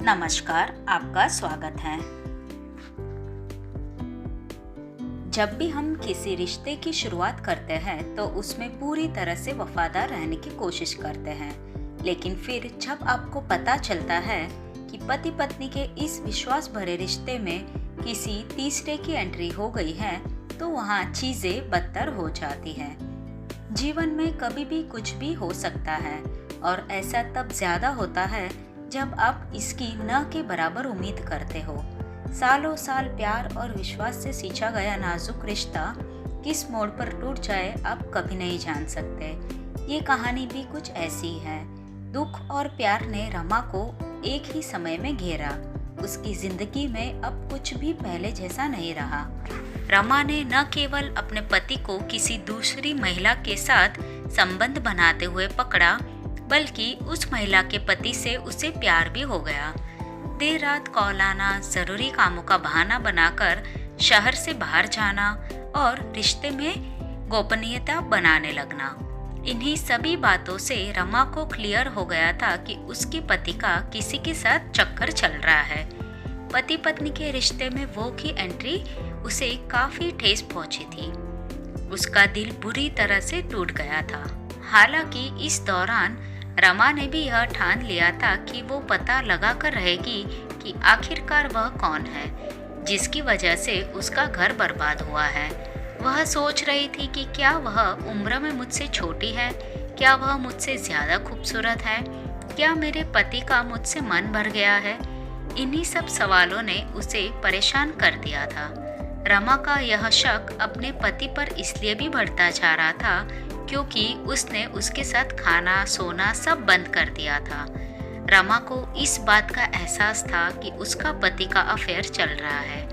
नमस्कार, आपका स्वागत है। जब भी हम किसी रिश्ते की शुरुआत करते हैं तो उसमें पूरी तरह से वफादार रहने की कोशिश करते हैं, लेकिन फिर जब आपको पता चलता है कि पति पत्नी के इस विश्वास भरे रिश्ते में किसी तीसरे की एंट्री हो गई है तो वहाँ चीजें बदतर हो जाती हैं। जीवन में कभी भी कुछ भी हो सकता है और ऐसा तब ज्यादा होता है जब आप इसकी न के बराबर उम्मीद करते हो। सालों साल प्यार और विश्वास से सींचा गया नाजुक रिश्ता किस मोड़ पर टूट जाए आप कभी नहीं जान सकते। ये कहानी भी कुछ ऐसी है। दुख और प्यार ने रमा को एक ही समय में घेरा। उसकी जिंदगी में अब कुछ भी पहले जैसा नहीं रहा। रमा ने न केवल अपने पति को किसी दूसरी महिला के साथ संबंध बनाते हुए पकड़ा, बल्कि उस महिला के पति से उसे प्यार भी हो गया। देर रात कॉल आना, जरूरी कामों का बहाना बनाकर शहर से बाहर जाना और रिश्ते में गोपनीयता बनाने लगना। इन्हीं सभी बातों से रमा को क्लियर हो गया था कि उसके पति का किसी के साथ चक्कर चल रहा है। पति पत्नी के रिश्ते में वो की एंट्री उसे काफी ठेस पहुंची थी। उसका दिल बुरी तरह से टूट गया था। हालांकि इस दौरान रमा ने भी यह ठान लिया था कि वो पता लगा कर रहेगी कि आखिरकार वह कौन है जिसकी वजह से उसका घर बर्बाद हुआ है। वह सोच रही थी कि क्या वह उम्र में मुझसे छोटी है, क्या वह मुझसे ज्यादा खूबसूरत है, क्या मेरे पति का मुझसे मन भर गया है। इन्हीं सब सवालों ने उसे परेशान कर दिया था। रमा का यह शक अपने पति पर इसलिए भी बढ़ता जा रहा था क्योंकि उसने उसके साथ खाना सोना सब बंद कर दिया था। रमा को इस बात का एहसास था कि उसका पति का अफेयर चल रहा है।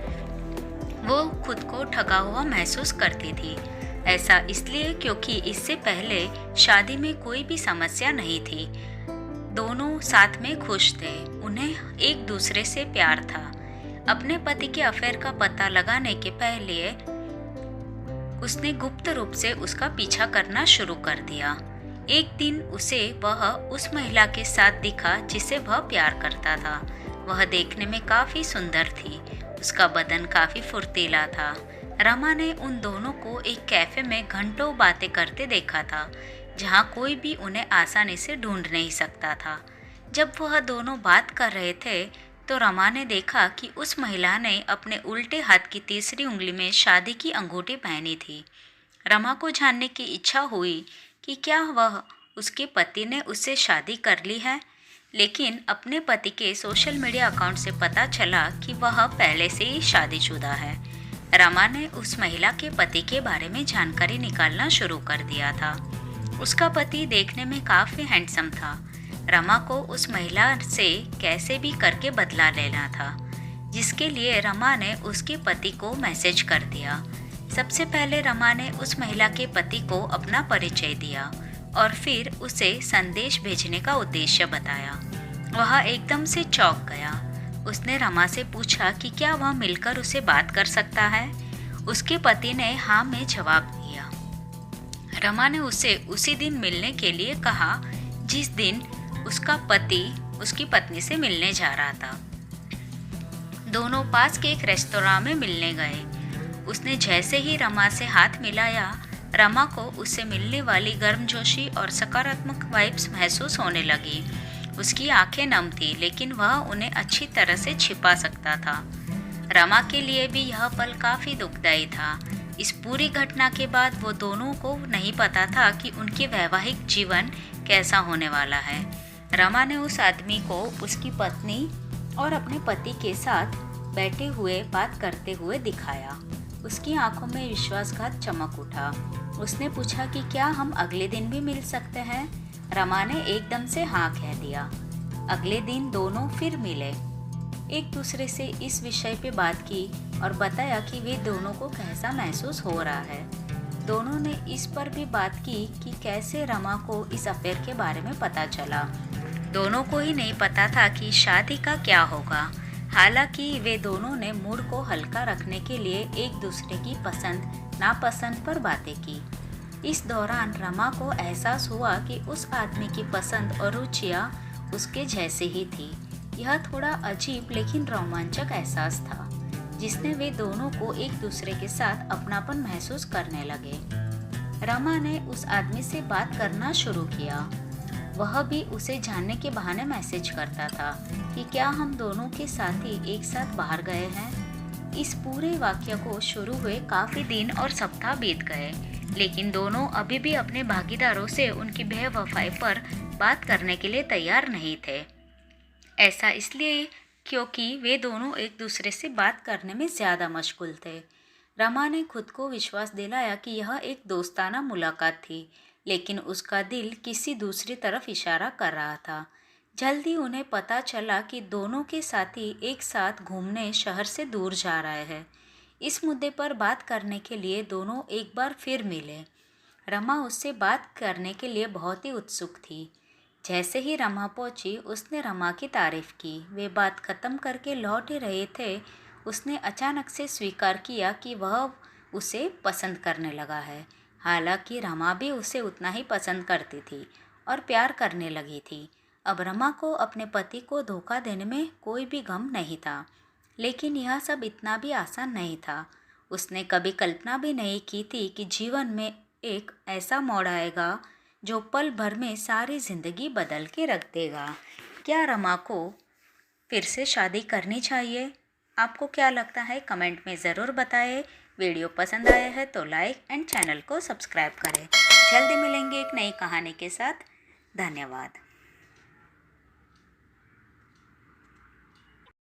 वो खुद को ठगा हुआ महसूस करती थी। ऐसा इसलिए क्योंकि इससे पहले शादी में कोई भी समस्या नहीं थी। दोनों साथ में खुश थे, उन्हें एक दूसरे से प्यार था। अपने पति के अफेयर का पता लगाने के पहले उसने गुप्त रूप से उसका पीछा करना शुरू कर दिया। एक दिन उसे वह उस महिला के साथ दिखा जिसे वह प्यार करता था। वह देखने में काफी सुंदर थी, उसका बदन काफी फुर्तीला था। रमा ने उन दोनों को एक कैफे में घंटों बातें करते देखा था, जहां कोई भी उन्हें आसानी से ढूंढ नहीं सकता था। जब वह दोनों बात कर रहे थे तो रमा ने देखा कि उस महिला ने अपने उल्टे हाथ की तीसरी उंगली में शादी की अंगूठी पहनी थी। रमा को जानने की इच्छा हुई कि क्या वह उसके पति ने उससे शादी कर ली है, लेकिन अपने पति के सोशल मीडिया अकाउंट से पता चला कि वह पहले से ही शादीशुदा है। रमा ने उस महिला के पति के बारे में जानकारी निकालना शुरू कर दिया था। उसका पति देखने में काफ़ी हैंडसम था। रमा को उस महिला से कैसे भी करके बदला लेना था, जिसके लिए रमा ने उसके पति को मैसेज कर दिया। सबसे पहले रमा ने उस महिला के पति को अपना परिचय दिया और फिर उसे संदेश भेजने का उद्देश्य बताया। वह एकदम से चौंक गया। उसने रमा से पूछा कि क्या वह मिलकर उसे बात कर सकता है। उसके पति ने हाँ में जवाब दिया। रमा ने उसे उसी दिन मिलने के लिए कहा जिस दिन उसका पति उसकी पत्नी से मिलने जा रहा था। दोनों पास के एक रेस्तोरां में मिलने गए। उसने जैसे ही रमा से हाथ मिलाया, रमा को उससे मिलने वाली गर्मजोशी और सकारात्मक वाइब्स महसूस होने लगी। उसकी आंखें नम थी, लेकिन वह उन्हें अच्छी तरह से छिपा सकता था। रमा के लिए भी यह पल काफ़ी दुखदायी था। इस पूरी घटना के बाद वो दोनों को नहीं पता था कि उनके वैवाहिक जीवन कैसा होने वाला है। रमा ने उस आदमी को उसकी पत्नी और अपने पति के साथ बैठे हुए बात करते हुए दिखाया। उसकी आंखों में विश्वासघात चमक उठा। उसने पूछा कि क्या हम अगले दिन भी मिल सकते हैं। रमा ने एकदम से हाँ कह दिया। अगले दिन दोनों फिर मिले, एक दूसरे से इस विषय पे बात की और बताया कि वे दोनों को कैसा महसूस हो रहा है। दोनों ने इस पर भी बात की कि कैसे रमा को इस अफेयर के बारे में पता चला। दोनों को ही नहीं पता था कि शादी का क्या होगा। हालांकि वे दोनों ने मूड को हल्का रखने के लिए एक दूसरे की पसंद नापसंद पर बातें की। इस दौरान रमा को एहसास हुआ कि उस आदमी की पसंद और रुचियाँ उसके जैसे ही थी। यह थोड़ा अजीब लेकिन रोमांचक एहसास था, जिसने वे दोनों को एक दूसरे के साथ अपनापन महसूस करने लगे। रमा ने उस आदमी से बात करना शुरू किया। वह भी उसे जानने के बहाने मैसेज करता था कि क्या हम दोनों के साथी एक साथ बाहर गए हैं। इस पूरे वाक्य को शुरू हुए काफ़ी दिन और सप्ताह बीत गए, लेकिन दोनों अभी भी अपने भागीदारों से उनकी बेवफाई पर बात करने के लिए तैयार नहीं थे। ऐसा इसलिए क्योंकि वे दोनों एक दूसरे से बात करने में ज़्यादा मशगूल थे। रमा ने खुद को विश्वास दिलाया कि यह एक दोस्ताना मुलाकात थी, लेकिन उसका दिल किसी दूसरी तरफ इशारा कर रहा था। जल्दी उन्हें पता चला कि दोनों के साथी एक साथ घूमने शहर से दूर जा रहे हैं। इस मुद्दे पर बात करने के लिए दोनों एक बार फिर मिले। रमा उससे बात करने के लिए बहुत ही उत्सुक थी। जैसे ही रमा पहुंची, उसने रमा की तारीफ की। वे बात खत्म करके लौट ही रहे थे, उसने अचानक से स्वीकार किया कि वह उसे पसंद करने लगा है। हालांकि रमा भी उसे उतना ही पसंद करती थी और प्यार करने लगी थी। अब रमा को अपने पति को धोखा देने में कोई भी गम नहीं था, लेकिन यह सब इतना भी आसान नहीं था। उसने कभी कल्पना भी नहीं की थी कि जीवन में एक ऐसा मोड़ आएगा जो पल भर में सारी ज़िंदगी बदल के रख देगा। क्या रमा को फिर से शादी करनी चाहिए? आपको क्या लगता है, कमेंट में ज़रूर बताएं। वीडियो पसंद आया है तो लाइक एंड चैनल को सब्सक्राइब करें। जल्दी मिलेंगे एक नई कहानी के साथ। धन्यवाद।